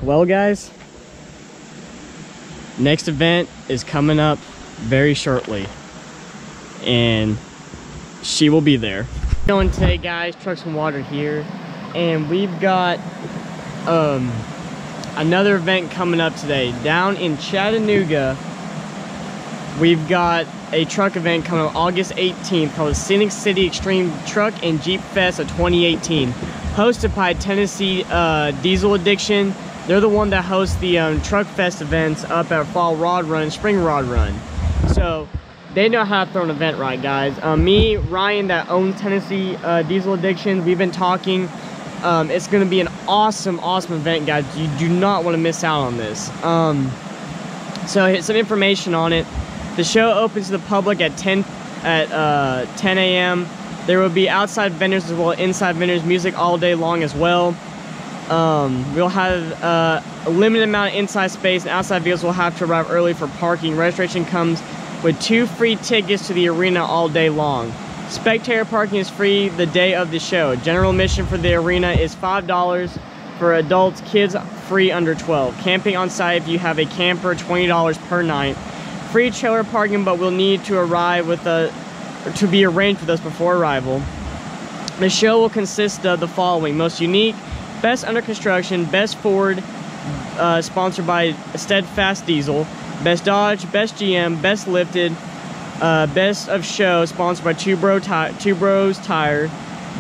Well, guys, next event is coming up very shortly, and she will be there. Going today, guys, Trucks and Water here, and we've got another event coming up today down in Chattanooga. We've got a truck event coming up August 18th called the Scenic City Extreme Truck and Jeep Fest of 2018, hosted by Tennessee Diesel Addiction. They're the one that hosts the Truck Fest events up at Fall Rod Run and Spring Rod Run. So they know how to throw an event right, guys. Me, Ryan, that owns Tennessee Diesel Addiction, we've been talking. It's going to be an awesome event, guys. You do not want to miss out on this. So here's some information on it. The show opens to the public at 10 a.m. There will be outside vendors as well as inside vendors, music all day long as well. We'll have a limited amount of inside space, and outside vehicles will have to arrive early for parking. Registration comes with 2 free tickets to the arena all day long. Spectator parking is free the day of the show. General admission for the arena is $5 for adults, kids free under 12. Camping on site if you have a camper, $20 per night. Free trailer parking, but we'll need to arrive with to be arranged with us before arrival. The show will consist of the following: most unique, best under construction, best Ford, sponsored by Steadfast Diesel, best Dodge, best GM, best lifted, best of show, sponsored by Two Bros Tire,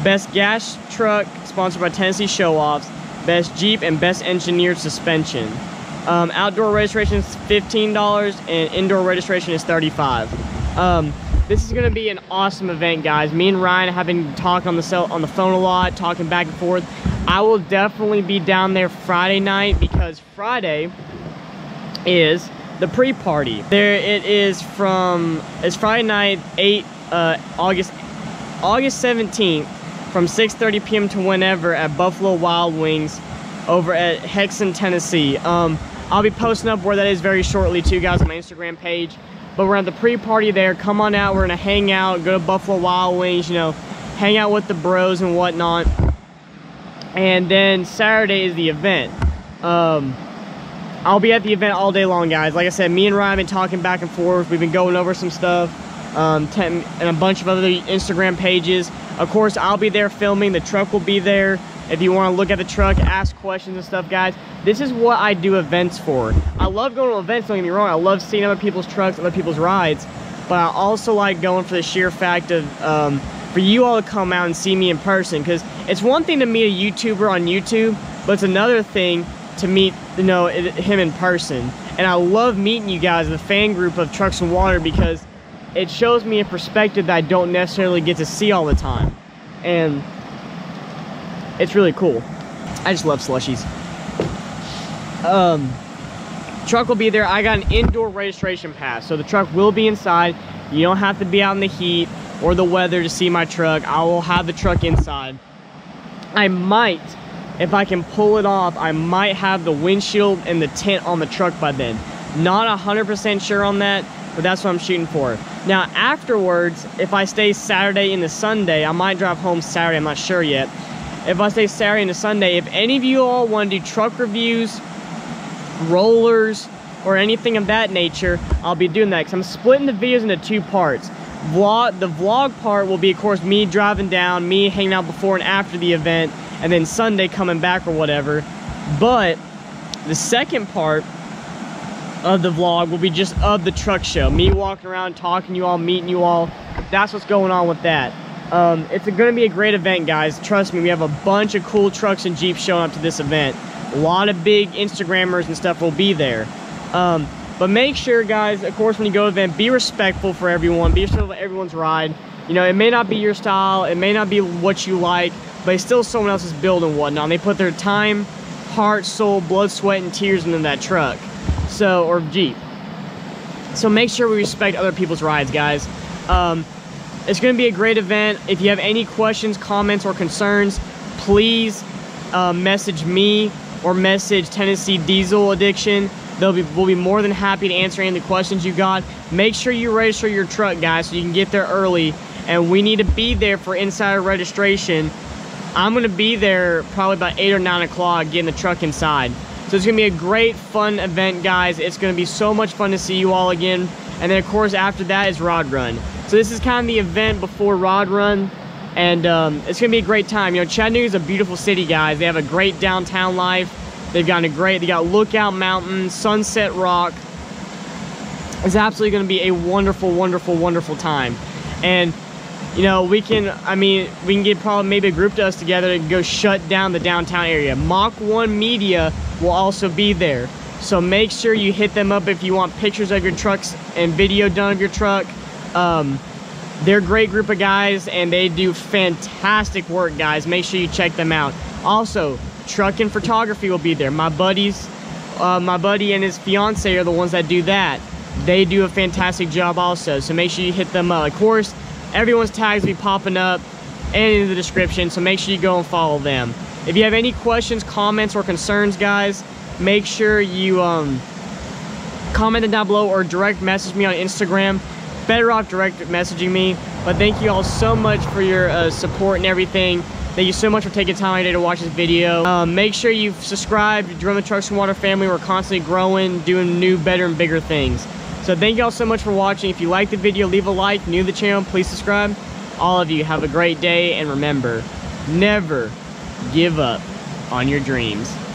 best gas truck, sponsored by Tennessee Show Offs, best Jeep, and best engineered suspension. Outdoor registration is $15 and indoor registration is $35. This is going to be an awesome event, guys. Me and Ryan have been talking on the phone a lot, talking back and forth. I will definitely be down there Friday night, because Friday is the pre-party. It's Friday night, August 17th, from 6:30 p.m. to whenever at Buffalo Wild Wings over at Hexon, Tennessee. I'll be posting up where that is very shortly too, guys, on my Instagram page. But we're at the pre-party there. Come on out. We're gonna hang out, go to Buffalo Wild Wings, you know, hang out with the bros and whatnot. And then Saturday is the event. I'll be at the event all day long, guys. Like I said, me and Ryan have been talking back and forth. We've been going over some stuff, and a bunch of other Instagram pages. Of course, I'll be there filming. The truck will be there. If you want to look at the truck, ask questions and stuff, guys. This is what I do events for. I love going to events, don't get me wrong. I love seeing other people's trucks, other people's rides. But I also like going for the sheer fact of, for you all to come out and see me in person. Because it's one thing to meet a YouTuber on YouTube, but it's another thing to meet, you know, him in person. And I love meeting you guys, the fan group of Trucks and Water, because it shows me a perspective that I don't necessarily get to see all the time. And it's really cool. I just love slushies. Truck will be there. I got an indoor registration pass, so the truck will be inside. You don't have to be out in the heat or the weather to see my truck. I will have the truck inside. I might, if I can pull it off, I might have the windshield and the tint on the truck by then. Not 100% sure on that, but that's what I'm shooting for. Now afterwards, if I stay Saturday into Sunday, I might drive home Saturday, I'm not sure yet. If I stay Saturday into Sunday, if any of you all want to do truck reviews, rollers, or anything of that nature, I'll be doing that, because I'm splitting the videos into 2 parts. The vlog part will be, of course, me driving down, me hanging out before and after the event, and then Sunday coming back or whatever. But the second part of the vlog will be just of the truck show, me walking around, talking to you all, meeting you all. That's what's going on with that. It's going to be a great event, guys. Trust me, we have a bunch of cool trucks and Jeeps showing up to this event. A lot of big Instagrammers and stuff will be there. But make sure, guys, of course, when you go to an event, be respectful for everyone. Be respectful of everyone's ride. You know, it may not be your style, it may not be what you like, but it's still someone else's build and whatnot. And they put their time, heart, soul, blood, sweat, and tears into that truck, or Jeep. So make sure we respect other people's rides, guys. It's going to be a great event. If you have any questions, comments, or concerns, please message me or message Tennessee Diesel Addiction. We'll be more than happy to answer any of the questions you got. Make sure you register your truck, guys, so you can get there early. And we need to be there for insider registration. I'm going to be there probably about 8 or 9 o'clock getting the truck inside. So So it's gonna be a great fun event, guys. It's gonna be so much fun to see you all again. And then of course after that is Rod Run. So this is kind of the event before Rod Run, and it's gonna be a great time. You know, Chattanooga is a beautiful city, guys. They have a great downtown life. They got Lookout Mountain, Sunset Rock. It's absolutely gonna be a wonderful, wonderful, wonderful time. And you know, we can get probably maybe a group of us together to go shut down the downtown area. Mach 1 Media will also be there. So make sure you hit them up if you want pictures of your trucks and video done of your truck. They're a great group of guys and they do fantastic work, guys. Make sure you check them out. Also, truck and photography will be there. My buddy and his fiance are the ones that do that. They do a fantastic job also, so make sure you hit them up. Of course, everyone's tags will be popping up and in the description, so make sure you go and follow them. If you have any questions, comments, or concerns, guys, make sure you comment down below or direct message me on Instagram. Better off direct messaging me. But thank you all so much for your support and everything. Thank you so much for taking time today to watch this video. Make sure you subscribe, join the Trucks and Water family. We're constantly growing, doing new, better, and bigger things. So thank you all so much for watching. If you liked the video, leave a like. New to the channel, please subscribe. All of you have a great day, and remember, never give up on your dreams.